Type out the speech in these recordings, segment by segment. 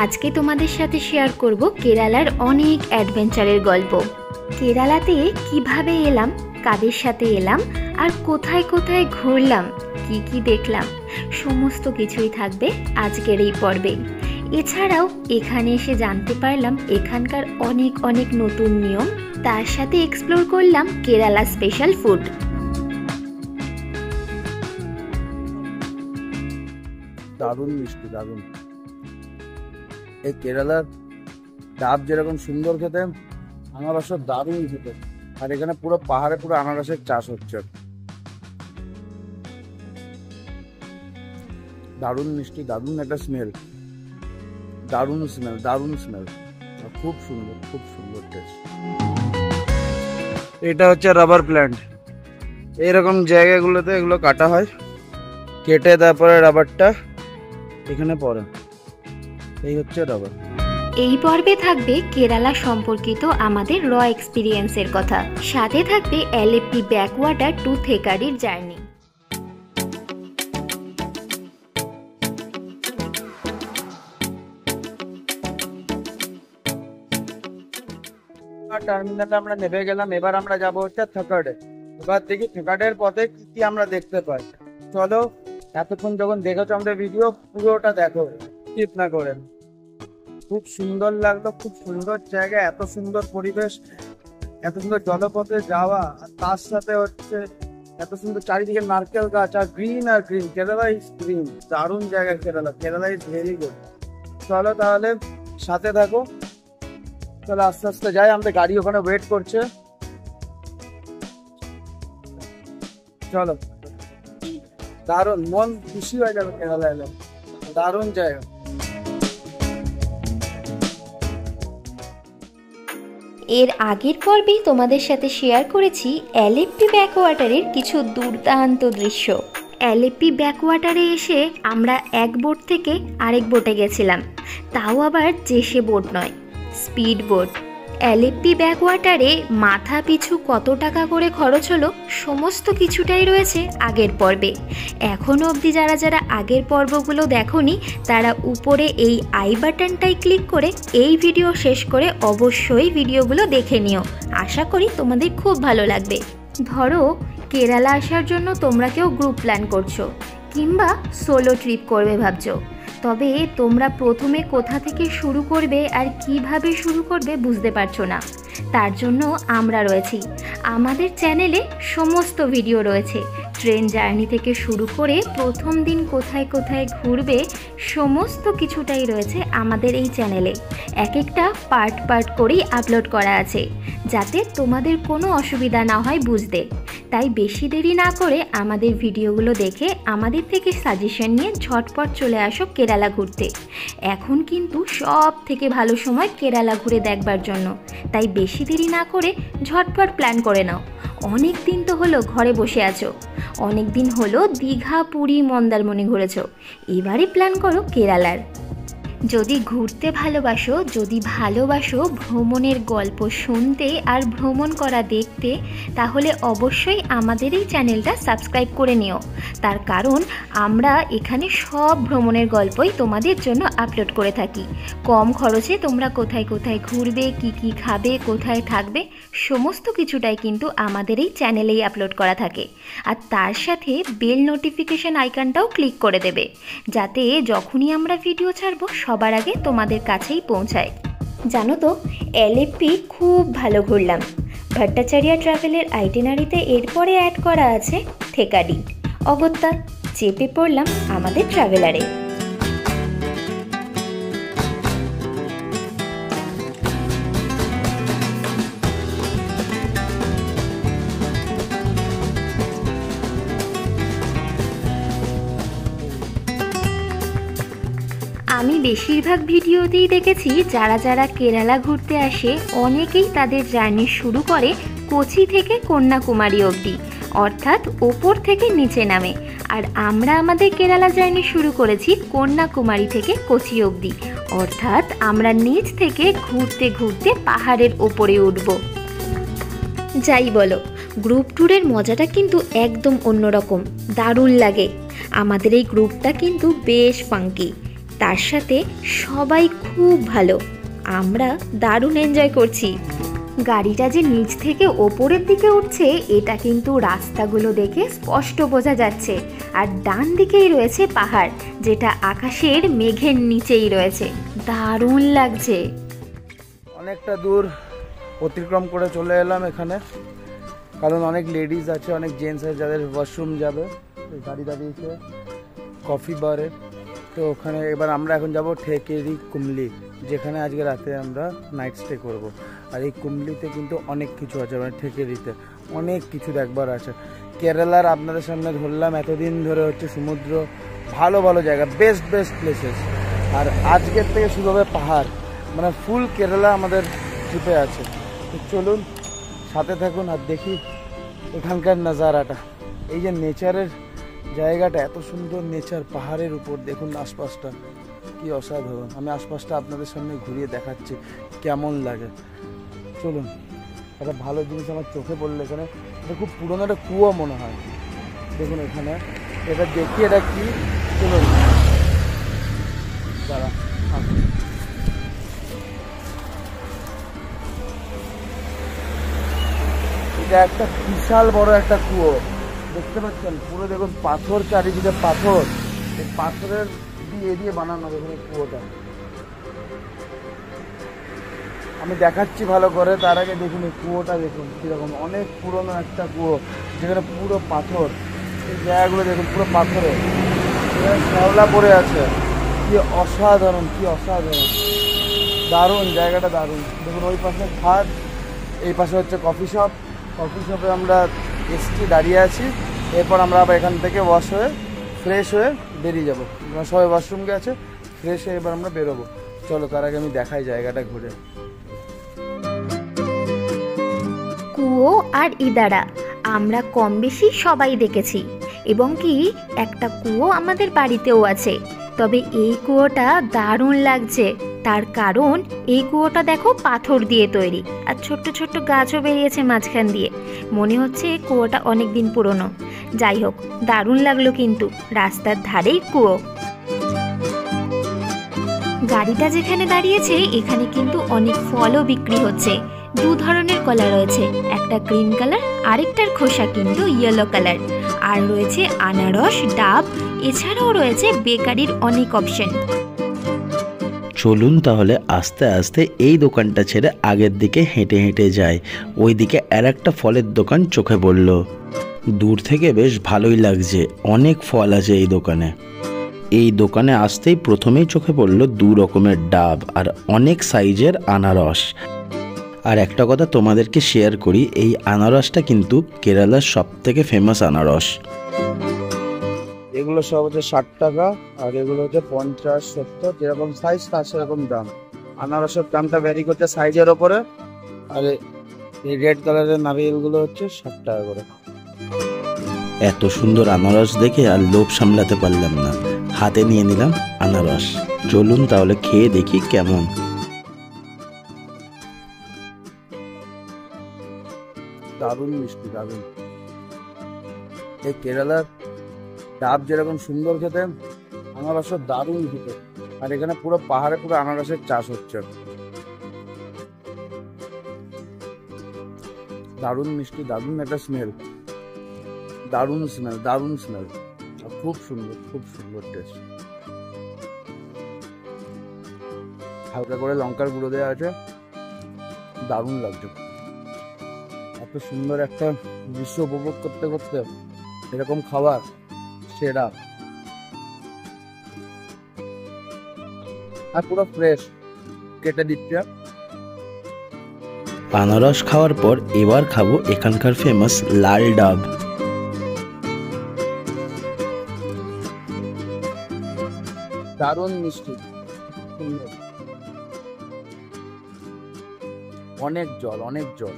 আজকে তোমাদের সাথে শেয়ার করব কেরালার অনেক অ্যাডভেঞ্চারের গল্প। কেরালাতে কিভাবে এলাম, কাদের সাথে এলাম, আর কোথায় কোথায় ঘুরলাম, কি কি দেখলাম, সমস্ত কিছুই থাকবে আজকের এই পর্বে। এছাড়াও এখানে এসে জানতে পারলাম এখানকার অনেক অনেক নতুন নিয়ম, তার সাথে এক্সপ্লোর করলাম কেরালা স্পেশাল ফুড। দারুণ মিষ্টি, দারুণ। এই কেরালার ডাব যেরকম সুন্দর খেতে, আনারসও দারুণ খেতে। আর এখানে পুরো পাহাড়ে পুরো আনারসের চাষ হচ্ছে। দারুণ মিষ্টি, দারুণ একটা স্মেল, দারুণ স্মেল, দারুণ স্মেল। খুব সুন্দর, খুব সুন্দর টেস্ট। এটা হচ্ছে রাবার প্ল্যান্ট। এইরকম জায়গাগুলোতে এগুলো কাটা হয়, কেটে তারপরে রাবারটা এখানে পড়ে। এই হচ্ছে রাবার। এই পর্বে থাকবে কেরালা সম্পর্কিত আমাদের র এক্সপিরিয়েন্সের কথা, সাথে থাকবে এলএপি ব্যাকওয়াটার টু থেকাডির জার্নি। টার্মিনালে আমরা নেমে গেলাম। এবার আমরা যাবো হচ্ছে থেকাডে। এবার দেখি থেকাডের পথে কি কি আমরা দেখতে পাই। চলো, এতক্ষণ যখন দেখেছো আমাদের ভিডিও, পুরোটা দেখো, স্কিপ না করেন। খুব সুন্দর লাগলো, খুব সুন্দর জায়গা, এত সুন্দর পরিবেশ, এত সুন্দর জলপথে যাওয়া, আর তার সাথে হচ্ছে এত সুন্দর চারিদিকে নারকেল গাছ, আর গ্রিন আর গ্রিন। কেরালা ইজ গ্রিন, দারুণ জায়গা Kerala. Kerala is very good. চলো তাহলে সাথে থাকো। চলো আস্তে আস্তে যাই, আমাদের গাড়ি ওখানে ওয়েট করছে। চলো, দারুণ, মন খুশি হয়ে যাবে কেরালা এলে। দারুণ জায়গা। এর আগের পর্বেই তোমাদের সাথে শেয়ার করেছি এলএপি ব্যাকওয়াটারের কিছু দুর্দান্ত দৃশ্য। এলএপি ব্যাকওয়াটারে এসে আমরা এক বোট থেকে আরেক বোটে গেছিলাম, তাও আবার জেসে বোট নয়, স্পিড বোট। এলএপি ব্যাকওয়াটারে মাথা পিছু কত টাকা করে খরচ হলো, সমস্ত কিছুটাই রয়েছে আগের পর্বে। এখনও অবধি যারা যারা আগের পর্বগুলো দেখোনি, তারা উপরে এই আই বাটনটাই ক্লিক করে এই ভিডিও শেষ করে অবশ্যই ভিডিওগুলো দেখে নিও। আশা করি তোমাদের খুব ভালো লাগবে। ধরো কেরালা আসার জন্য তোমরা কেউ গ্রুপ প্ল্যান করছো, কিংবা সোলো ট্রিপ করবে ভাবছো, তবে তোমরা প্রথমে কোথা থেকে শুরু করবে আর কিভাবে শুরু করবে বুঝতে পারছো না। তার জন্য আমরা রয়েছি। আমাদের চ্যানেলে সমস্ত ভিডিও রয়েছে, ট্রেন জার্নি থেকে শুরু করে প্রথম দিন কোথায় কোথায় ঘুরবে, সমস্ত কিছুটাই রয়েছে আমাদের এই চ্যানেলে। এক একটা পার্ট পার্ট করেই আপলোড করা আছে, যাতে তোমাদের কোনো অসুবিধা না হয় বুঝতে। তাই বেশি দেরি না করে আমাদের ভিডিওগুলো দেখে আমাদের থেকে সাজেশন নিয়ে ঝটপট চলে আসো কেরালা ঘুরতে। এখন কিন্তু সব থেকে ভালো সময় কেরালা ঘুরে দেখবার জন্য, তাই বেশি দেরি না করে ঝটপট প্ল্যান করে নাও। অনেক দিন তো হলো ঘরে বসে আছো, অনেক দিন হলো দীঘা, পুরী, মন্দারমণি ঘুরেছো, এবারে প্ল্যান করো কেরালার। যদি ঘুরতে ভালোবাসো, যদি ভালোবাসো ভ্রমণের গল্প শুনতে আর ভ্রমণ করা দেখতে, তাহলে অবশ্যই আমাদের এই চ্যানেলটা সাবস্ক্রাইব করে নিও। তার কারণ আমরা এখানে সব ভ্রমণের গল্পই তোমাদের জন্য আপলোড করে থাকি। কম খরচে তোমরা কোথায় কোথায় ঘুরবে, কি কি খাবে, কোথায় থাকবে, সমস্ত কিছুটাই কিন্তু আমাদের এই চ্যানেলেই আপলোড করা থাকে। আর তার সাথে বেল নোটিফিকেশান আইকনটাও ক্লিক করে দেবে, যাতে যখনই আমরা ভিডিও ছাড়বো সবার আগে তোমাদের কাছেই পৌঁছায়। জানো তো, এলএপি খুব ভালো ঘুরলাম। ভট্টাচার্য ট্রাভেলের আইটিনারিতে এরপরে অ্যাড করা আছে থেকাডি। অগত্যা চেপে পড়লাম আমাদের ট্রাভেলারে। আমি বেশিরভাগ ভিডিওতেই দেখেছি যারা যারা কেরালা ঘুরতে আসে অনেকেই তাদের জার্নি শুরু করে কোচি থেকে কন্যাকুমারী অবধি, অর্থাৎ ওপর থেকে নিচে নামে। আর আমরা আমাদের কেরালা জার্নি শুরু করেছি কন্যাকুমারী থেকে কোচি অবধি, অর্থাৎ আমরা নিচ থেকে ঘুরতে ঘুরতে পাহাড়ের ওপরে উঠব। যাই বলো, গ্রুপ ট্যুরের মজাটা কিন্তু একদম অন্যরকম, দারুণ লাগে। আমাদের এই গ্রুপটা কিন্তু বেশ ফাঙ্কি, তার সাথে সবাই খুব ভালো। আমরা দারুণ এনজয় করছি। গাড়িটা যে নিচ থেকে ওপরের দিকে উঠছে এটা কিন্তু রাস্তাগুলো দেখে স্পষ্ট বোঝা যাচ্ছে। আর ডান দিকেই রয়েছে পাহাড়, যেটা আকাশের মেঘের নিচেই রয়েছে। দারুণ লাগছে। অনেকটা দূর অতিক্রম করে চলে এলাম এখানে, কারণ অনেক লেডিস আছে, অনেক জেন্টস আছে যাদের ওয়াশরুম যাবে। গাড়ি দাঁড়িয়েছে কফি বারে, তো ওখানে এবার আমরা এখন যাব ঠেকেরি কুমলি, যেখানে আজকে রাতে আমরা নাইট স্টে করব। আর এই কুমলিতে কিন্তু অনেক কিছু আছে, মানে ঠেকেরিতে অনেক কিছু দেখবার আছে। কেরালার আপনাদের সামনে ধরলাম এতদিন ধরে হচ্ছে সমুদ্র, ভালো ভালো জায়গা, বেস্ট বেস্ট প্লেসেস। আর আজকের থেকে শুরু হবে পাহাড়, মানে ফুল কেরালা আমাদের ট্রিপে আছে। তো চলুন সাথে থাকুন আর দেখি এখানকার নাজারাটা। এই যে নেচারের জায়গাটা, এত সুন্দর নেচার, পাহাড়ের উপর দেখুন আশপাশটা কি অসাধারণ। আমি আশপাশটা আপনাদের সামনে ঘুরিয়ে দেখাচ্ছি কেমন লাগে। চলুন, একটা ভালো জিনিস আমার চোখে পড়লো এখানে, এটা খুব পুরোনো একটা কুয়ো মনে হয়। দেখুন এখানে, এটা দেখি এটা কি। চলুন দাঁড়া, এটা একটা বিশাল বড় একটা কুয়ো দেখতে পাচ্ছেন, পুরো দেখুন পাথর, চারিদিকে পাথর, এই পাথরের দিয়ে দিয়ে বানানো দেখুন কুয়োটা। আমি দেখাচ্ছি ভালো করে, তার আগে দেখুন এই কুয়োটা দেখুন কিরকম, অনেক পুরনো একটা কুয়ো যেখানে পুরো পাথর। এই জায়গাগুলো দেখুন পুরো পাথরে, শ্যাওলা পড়ে আছে। কি অসাধারণ, কি অসাধারণ, দারুণ জায়গাটা, দারুণ। দেখুন ওই পাশে ঘাট, এই পাশে হচ্ছে কফি শপ। কফি শপে আমরা এসছি, দাঁড়িয়ে আছি। এরপর আমরা আবার এখান থেকে ওয়াশ হয়ে ফ্রেশ হয়ে বেরিয়ে যাবো। সবাই ওয়াশরুম গেছে, ফ্রেশ হয়ে এবার আমরা বেরোবো। চলো তার আগে আমি দেখাই জায়গাটা ঘুরে। কুয়ো আর ইদারা আমরা কম বেশি সবাই দেখেছি, এবং কি একটা কুয়ো আমাদের বাড়িতেও আছে। তবে এই কুয়োটা দারুণ লাগছে, তার কারণ এই কুয়োটা দেখো পাথর দিয়ে তৈরি, আর ছোট্ট ছোট্ট গাছও বেরিয়েছে মাঝখান দিয়ে। মনে হচ্ছে কুয়োটা অনেক দিন পুরনো। যাই হোক, দারুণ লাগলো কিন্তু, রাস্তার ধারেই কুয়ো। গাড়িটা যেখানে দাঁড়িয়েছে এখানে কিন্তু অনেক ফলও বিক্রি হচ্ছে। দু ধরনের কলা রয়েছে, একটা গ্রিন কালার, আরেকটার খোসা কিন্তু ইয়েলো কালার। আর রয়েছে আনারস, ডাব, এছাড়াও রয়েছে বেকারির অনেক অপশন। চলুন তাহলে আস্তে আস্তে এই দোকানটা ছেড়ে আগের দিকে হেঁটে হেঁটে যাই। ওইদিকে আর একটা ফলের দোকান চোখে পড়ল। দূর থেকে বেশ ভালোই লাগছে, অনেক ফল আছে এই দোকানে। এই দোকানে আসতেই প্রথমেই চোখে পড়ল দু রকমের ডাব আর অনেক সাইজের আনারস। আর একটা কথা তোমাদেরকে শেয়ার করি, এই আনারসটা কিন্তু কেরালার সব থেকে ফেমাস আনারস। এগুলো সব হচ্ছে 60 টাকা, আর এগুলো হচ্ছে 50, 70, যেরকম সাইজ তার সেরকম দাম। আনারসের দামটা ভ্যারি করছে সাইজের ওপরে। আর এই রেড কালারের নারিয়েলগুলো হচ্ছে 60 টাকা করে। এত সুন্দর আনারস দেখে আর লোভ সামলাতে পারলাম না, হাতে নিয়ে নিলাম আনারস। চলুন তাহলে খেয়ে দেখি কেমন। দারুণ মিষ্টি, দারুণ। এই কেরালার ডাব যেরকম সুন্দর খেতে, আনারসও দারুণ খেতে। আর এখানে পুরো পাহাড়ে পুরো আনারসের চাষ হচ্ছে। দারুণ মিষ্টি, দারুণ একটা স্মেল, দারুণ স্মেল, দারুণ স্মেল। খুব সুন্দর, খুব সুন্দর টেস্ট। হালকা করে লঙ্কার গুঁড়ো দেওয়া আছে, দারুণ লাগছে। এত সুন্দর একটা দৃশ্য উপভোগ করতে করতে এরকম খাবার সেরা। আর পুরো ফ্রেশ, কেটে দিচ্ছে। আনারস খাওয়ার পর এবার খাবো এখানকার ফেমাস লাল ডাব। দারুণ মিষ্টি, অনেক জল, অনেক জল।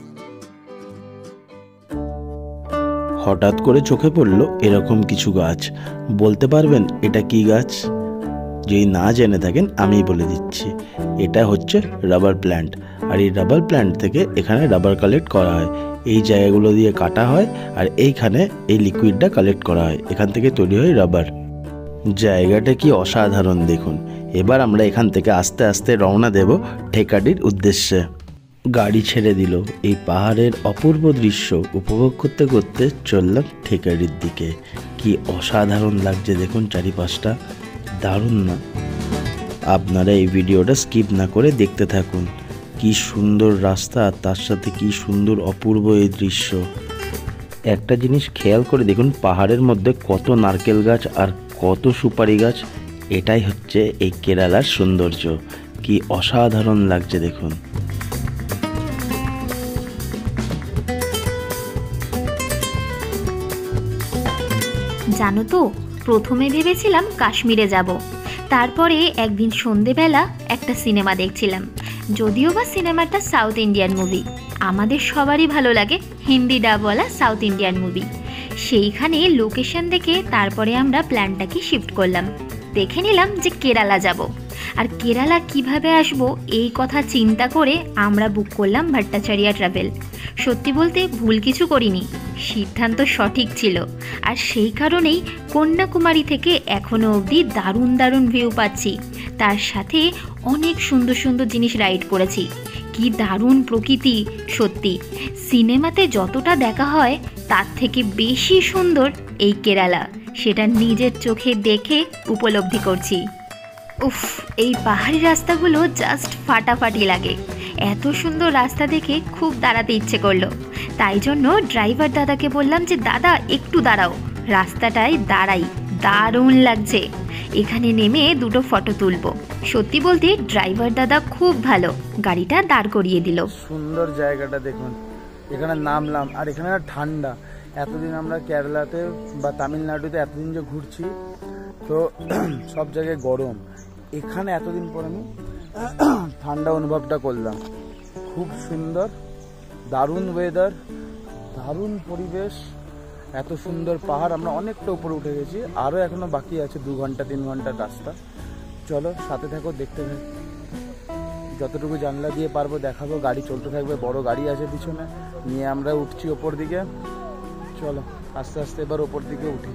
হঠাৎ করে চোখে পড়লো এরকম কিছু গাছ। বলতে পারবেন এটা কি গাছ? যদি না জেনে থাকেন আমি বলে দিচ্ছি, এটা হচ্ছে রাবার প্ল্যান্ট। আর এই রাবার প্ল্যান্ট থেকে এখানে রাবার কালেক্ট করা হয়। এই জায়গাগুলো দিয়ে কাটা হয় আর এইখানে এই লিকুইডটা কালেক্ট করা হয়, এখান থেকে তৈরি হয় রাবার। জায়গাটা কি অসাধারণ দেখুন। এবার আমরা এখান থেকে আস্তে আস্তে রওনা দেব ঠেকাডির উদ্দেশ্যে। গাড়ি ছেড়ে দিল। এই পাহাড়ের অপূর্ব দৃশ্য উপভোগ করতে করতে চললাম ঠেকাডির দিকে। কি অসাধারণ লাগছে দেখুন চারিপাশটা, দারুণ না? আপনারা এই ভিডিওটা স্কিপ না করে দেখতে থাকুন। কি সুন্দর রাস্তা, তার সাথে কি সুন্দর অপূর্ব এই দৃশ্য। একটা জিনিস খেয়াল করে দেখুন, পাহাড়ের মধ্যে কত নারকেল গাছ আর কত সুপারি গাছ। এটাই হচ্ছে এই কেরালার সৌন্দর্য। কি অসাধারণ লাগছে দেখুন। জানো তো, প্রথমে ভেবেছিলাম কাশ্মীরে যাব, তারপরে একদিন সন্ধেবেলা একটা সিনেমা দেখছিলাম, যদিও বা সিনেমাটা সাউথ ইন্ডিয়ান মুভি। আমাদের সবারই ভালো লাগে হিন্দি ডাবওয়ালা সাউথ ইন্ডিয়ান মুভি। সেইখানে লোকেশন দেখে তারপরে আমরা প্ল্যানটাকে শিফট করলাম। দেখে নিলাম যে কেরালা যাব, আর কেরালা কিভাবে আসব এই কথা চিন্তা করে আমরা বুক করলাম ভট্টাচারিয়া ট্রাভেল। সত্যি বলতে ভুল কিছু করিনি, সিদ্ধান্ত সঠিক ছিল। আর সেই কারণেই কন্যাকুমারী থেকে এখনও অবধি দারুণ দারুণ ভিউ পাচ্ছি, তার সাথে অনেক সুন্দর সুন্দর জিনিস রাইড করেছি। কি দারুণ প্রকৃতি! সত্যি সিনেমাতে যতটা দেখা হয় তার থেকে বেশি সুন্দর এই কেরালা, সেটা নিজের চোখে দেখে উপলব্ধি করছি। উফ, এই পাহাড়ি রাস্তাগুলো জাস্ট ফাটাফাটি লাগে। এত সুন্দর রাস্তা দেখে খুব দাঁড়াতে ইচ্ছে করলো। তাই জন্য ড্রাইভার দাদাকে বললাম যে দাদা একটু দাঁড়াও, রাস্তাটায় দাঁড়াই, দারুণ লাগছে, এখানে নেমে দুটো ফটো তুলবো। সত্যি বলতে ড্রাইভার দাদা খুব ভালো, গাড়িটা দাঁড় করিয়ে দিল। সুন্দর জায়গাটা দেখুন। এখানে নামলাম, আর এখানে ঠান্ডা। এতদিন আমরা কেরালাতে বা তামিলনাড়ুতে এতদিন যে ঘুরছি, তো সব জায়গায় গরম। এখানে এতদিন পর আমি ঠান্ডা অনুভবটা করলাম। খুব সুন্দর, দারুণ ওয়েদার, দারুণ পরিবেশ, এত সুন্দর পাহাড়। আমরা অনেকটা উপরে উঠে গেছি, আরও এখনো বাকি আছে 2 ঘন্টা 3 ঘন্টার রাস্তা। চলো সাথে থাকো, দেখতে থাকো। যতটুকু জানলা দিয়ে পারবো দেখাবো। গাড়ি চলতে থাকবে, বড় গাড়ি আছে পিছনে নিয়ে আমরা উঠছি ওপর দিকে। চলো আস্তে আস্তে এবার ওপর দিকে উঠি।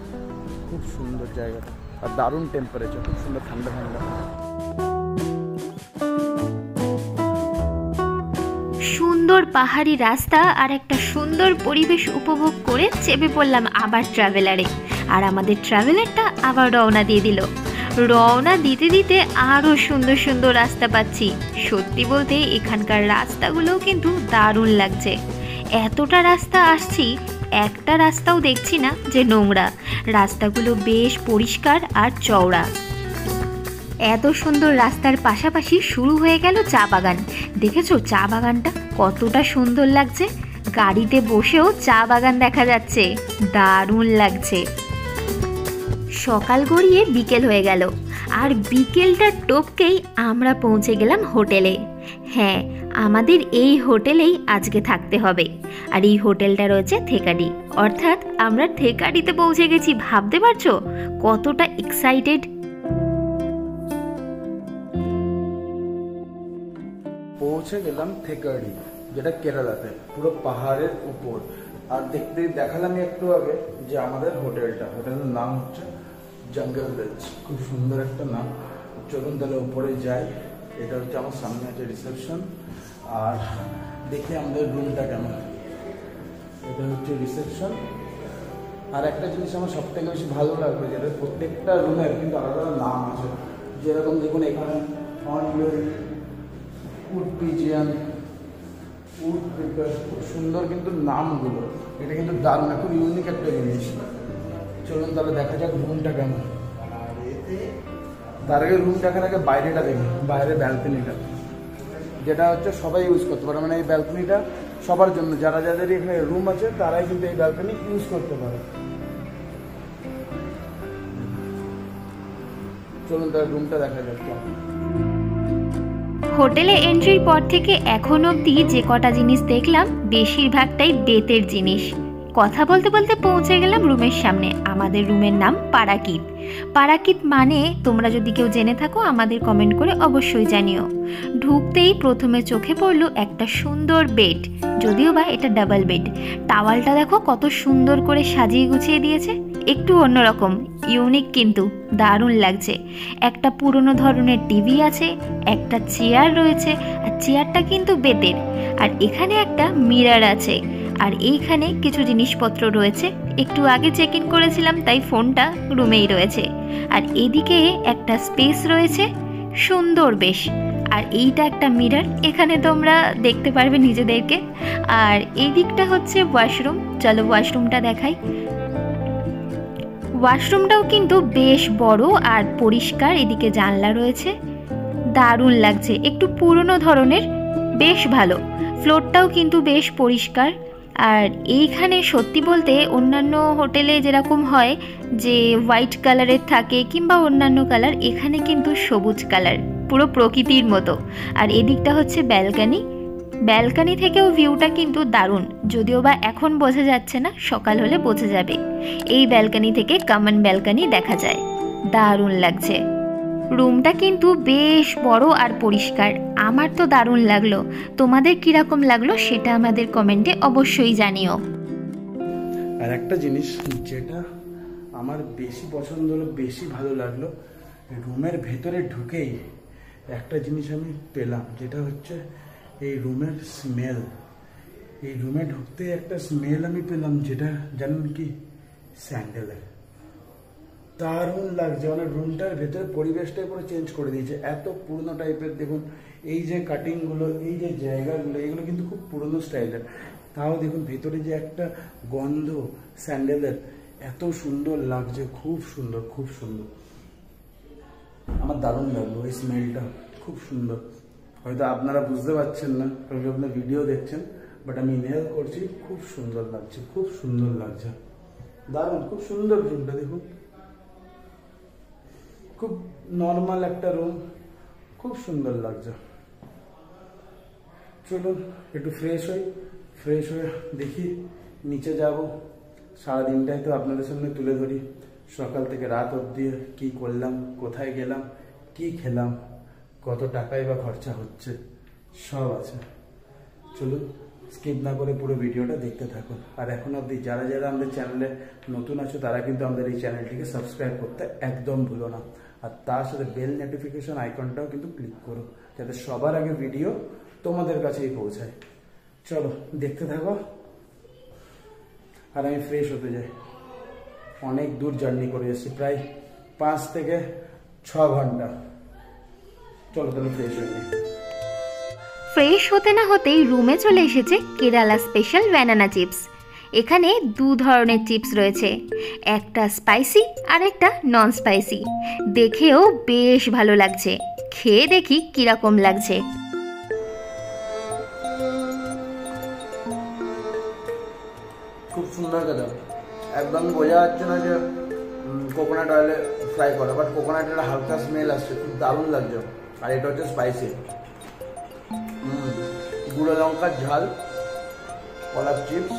খুব সুন্দর জায়গাটা, আর দারুণ টেম্পারেচার, খুব সুন্দর ঠান্ডা ঠান্ডা। সুন্দর পাহাড়ি রাস্তা আর একটা সুন্দর পরিবেশ উপভোগ করে চেপে পড়লাম আবার ট্রাভেলারে। আর আমাদের ট্রাভেলারটা আবার রওনা দিয়ে দিল। রওনা দিতে দিতে আরও সুন্দর সুন্দর রাস্তা পাচ্ছি। সত্যি বলতে এখানকার রাস্তাগুলোও কিন্তু দারুণ লাগছে। এতটা রাস্তা আসছি, একটা রাস্তাও দেখছি না যে নোংরা। রাস্তাগুলো বেশ পরিষ্কার আর চওড়া। এত সুন্দর রাস্তার পাশাপাশি শুরু হয়ে গেল চা বাগান। দেখেছো চা বাগানটা কতটা সুন্দর লাগছে? গাড়িতে বসেও চা বাগান দেখা যাচ্ছে, দারুণ লাগছে। সকাল গড়িয়ে বিকেল হয়ে গেল, আর বিকেলটা টপকেই আমরা পৌঁছে গেলাম হোটেলে। হ্যাঁ, আমাদের এই হোটেলেই আজকে থাকতে হবে। আর এই হোটেলটা রয়েছে থেকাডি, অর্থাৎ আমরা থেকাডিতে পৌঁছে গেছি। ভাবতে পারছো কতটা এক্সাইটেড? পৌঁছে গেলাম থেকাডি, যেটা কেরালাতে, পুরো পাহাড়ের উপর। আর দেখতে দেখালাম একটু আগে যে আমাদের হোটেলের নাম হচ্ছে জঙ্গল ভিলেজ। খুব সুন্দর একটা নাম। চলুন তাহলে উপরে যাই। এটা হচ্ছে আমার সামনে আছে রিসেপশন। আর দেখি আমাদের রুমটা কেমন। এটা হচ্ছে রিসেপশন। আর একটা জিনিস আমার সব থেকে বেশি ভালো লাগবে, যেটা প্রত্যেকটা রুমের কিন্তু আলাদা আলাদা নাম আছে। যেরকম দেখুন এখানে উড পিজিয়ান, উড পেপার, খুব সুন্দর কিন্তু নামগুলো। এটা কিন্তু দারুণ, খুব ইউনিক একটা জিনিস। চলুন তাহলে দেখা যাক রুমটা কেমন। তার আগে রুম দেখার আগে বাইরেটা দেখুন, বাইরে ব্যালকনিটা, যেটা হচ্ছে সবাই ইউজ করতে পারে। মানে এই ব্যালকনিটা সবার জন্য, যারা যাদের এখানে রুম আছে তারাই কিন্তু এই ব্যালকনি ইউজ করতে পারে। চলুন তাহলে রুমটা দেখা যাক। হোটেলে এন্ট্রির পর থেকে এখন অবধি যে কটা জিনিস দেখলাম বেশিরভাগটাই বেতের জিনিস। কথা বলতে বলতে পৌঁছে গেলাম রুমের সামনে। আমাদের রুমের নাম পারাকিত। পারাকিত মানে তোমরা যদি কেউ জেনে থাকো আমাদের কমেন্ট করে অবশ্যই জানিও। ঢুকতেই প্রথমে চোখে পড়লো একটা সুন্দর বেড, যদিও বা এটা ডাবল বেড। টাওয়ালটা দেখো কত সুন্দর করে সাজিয়ে গুছিয়ে দিয়েছে। একটু অন্যরকম, ইউনিক, কিন্তু দারুণ লাগছে। একটা পুরনো ধরনের টিভি আছে, একটা চেয়ার রয়েছে, আর চেয়ারটা কিন্তু বেতের। আর এখানে একটা মিরর আছে, আর এইখানে কিছু জিনিসপত্র রয়েছে। একটু আগে চেক ইন করেছিলাম, তাই ফোনটা রুমেই রয়েছে। আর এদিকে একটা স্পেস রয়েছে, সুন্দর বেশ। আর এইটা একটা মিরর, এখানে তোমরা দেখতে পারবে নিজেদেরকে। আর এই দিকটা হচ্ছে ওয়াশরুম, চলো ওয়াশরুমটা দেখাই। ওয়াশরুমটাও কিন্তু বেশ বড় আর পরিষ্কার, এদিকে জানলা রয়েছে, দারুণ লাগছে, একটু পুরনো ধরনের, বেশ ভালো। ফ্লোরটাও কিন্তু বেশ পরিষ্কার। আর এইখানে সত্যি বলতে অন্যান্য হোটেলে যেরকম হয় যে হোয়াইট কালারের থাকে কিংবা অন্যান্য কালার, এখানে কিন্তু সবুজ কালার, পুরো প্রকৃতির মতো। আর এদিকটা হচ্ছে ব্যালকানি, ব্যালকানি থেকেও ভিউটা কিন্তু দারুণ, যদিও বা এখন বোঝা যাচ্ছে না, সকাল হলে বোঝা যাবে। এই ব্যালকানি থেকে কমন ব্যালকানি দেখা যায়, দারুণ লাগছে। রুমটা কিন্তু বেশ বড় আর পরিষ্কার, আমার তো দারুণ লাগলো। তোমাদের কীরকম লাগলো সেটা আমাদের কমেন্টে অবশ্যই জানিও। আর একটা জিনিস যেটা আমার বেশি পছন্দ হলো, বেশি ভালো লাগলো, রুমের ভেতরে ঢুকেই একটা জিনিস আমি পেলাম, যেটা হচ্ছে এই রুমের স্মেল। এই রুমে ঢুকতে একটা স্মেল আমি পেলাম, যেটা জানেন কি, স্যান্ডেলের। দারুণ লাগছে, মানে রুমটার ভেতরে পরিবেশটাই পুরো চেঞ্জ করে দিয়েছে। এত পুরনো টাইপের, দেখুন এই যে কাটিংগুলো, এই যে জায়গাগুলো, এগুলো কিন্তু খুব পুরনো স্টাইলের। তাও দেখুন ভেতরে যে একটা গন্ধ স্যান্ডেলের, এত সুন্দর লাগছে, খুব সুন্দর, খুব সুন্দর। আমার দারুণ লাগলো এই স্মেলটা, খুব সুন্দর। হয়তো আপনারা বুঝতে পারছেন না কারণ আপনার ভিডিও দেখছেন, বাট আমি ইনহেল করছি, খুব সুন্দর লাগছে, খুব সুন্দর লাগছে, দারুণ, খুব সুন্দর রুমটা। দেখুন খুব নর্মাল একটা রুম, খুব সুন্দর লাগছে। চলুন একটু ফ্রেশ হই, ফ্রেশ হয়ে দেখি নিচে যাব। সারাদিনটাই তো আপনাদের সামনে তুলে ধরি, সকাল থেকে রাত অবধি কি করলাম, কোথায় গেলাম, কি খেলাম, কত টাকাই বা খরচা হচ্ছে, সব আছে। চলুন স্কিপ না করে পুরো ভিডিওটা দেখতে থাকুন। আর এখন অবধি যারা যারা আমাদের চ্যানেলে নতুন আছো, তারা কিন্তু আমাদের এই চ্যানেলটিকে সাবস্ক্রাইব করতে একদম ভুলো না। আর তার সাথে বেল নোটিফিকেশন আইকনটাও কিন্তু ক্লিক করো, যাতে সবার আগে ভিডিও তোমাদের কাছেই পৌঁছায়। চলো দেখতে থাকো, আর আমি ফ্রেশ হতে যাই। অনেক দূর জার্নি করে এসেছি, প্রায় 5 থেকে 6 ঘন্টা। চলো তাহলে ফ্রেশ হয়ে যাই। ফ্রেশ হতে না হতেই রুমে চলে এসেছে কেরালা স্পেশাল ব্যানানা চিপস। এখানে 2 ধরনের চিপস রয়েছে, একটা স্পাইসি আর একটা নন স্পাইসি। দেখেও বেশ ভালো লাগছে, খেয়ে দেখি কিরকম লাগছে। খুব সুন্দর খেতে, একদম বোঝা যাচ্ছে না যে কোকোনাট অয়েলে ফ্রাই করা, বাট কোকোনাটের হালকা স্মেল আসছে, খুব দারুণ লাগছে। আর এটা হচ্ছে স্পাইসি, গুঁড়ো লঙ্কার ঝাল, কলার চিপস।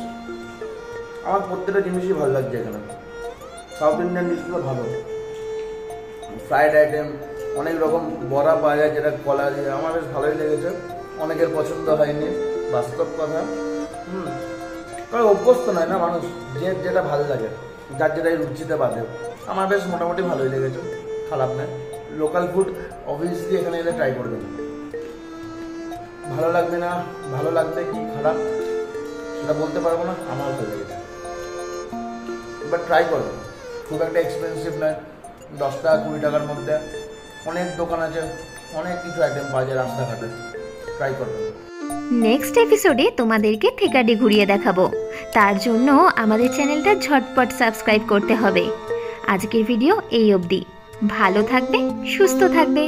আমার প্রত্যেকটা জিনিসই ভালো লাগছে এখানে। সাউথ ইন্ডিয়ান ডিশগুলো ভালো, ফ্রাইড আইটেম, অনেক রকম বড়া পাওয়া যায় যেটা কলা দিয়ে, আমার বেশ ভালোই লেগেছে। অনেকের পছন্দ হয়নি, বাস্তব কথা। কারণ অভ্যস্ত নয় না মানুষ, যে যেটা ভালো লাগে, যার যেটাই রুচিতে বাদে। আমার বেশ মোটামুটি ভালোই লেগেছে, খারাপ নয়। লোকাল ফুড অবভিয়াসলি এখানে এলে ট্রাই করবেন। ভালো লাগবে না, ভালো লাগবে কি খারাপ সেটা বলতে পারবো না, আমার ভালো লেগেছে, বাট ট্রাই করবেন। খুব একটা এক্সপেন্সিভ নয়, 10 টাকা 20 টাকার মধ্যে অনেক দোকান আছে, অনেক কিছু আইটেম পাওয়া যায় রাস্তাঘাটে, ট্রাই করবেন। নেক্সট এপিসোডে তোমাদেরকে থেকাডি ঘুরিয়ে দেখাবো, তার জন্য আমাদের চ্যানেলটা ঝটপট সাবস্ক্রাইব করতে হবে। আজকের ভিডিও এই অবধি, ভালো থাকবে, সুস্থ থাকবে।